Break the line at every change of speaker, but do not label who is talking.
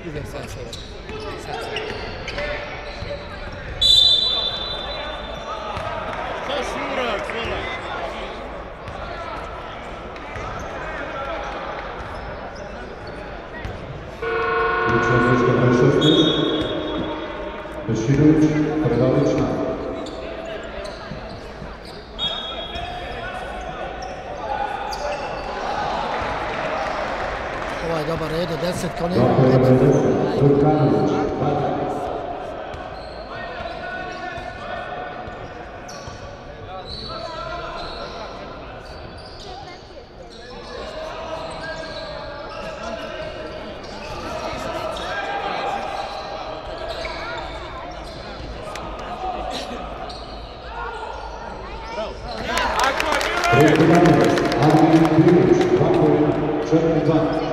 Idem sad čovjek.
Šta šurak, vola?
Lična broj 16. Beširović, Predalična.
Ovaj dobar redu, 10 kone.
Dakle, 90. Turkanović, Badar. Treći Daniels, Adrian Bilić, 2 poena, 4-2.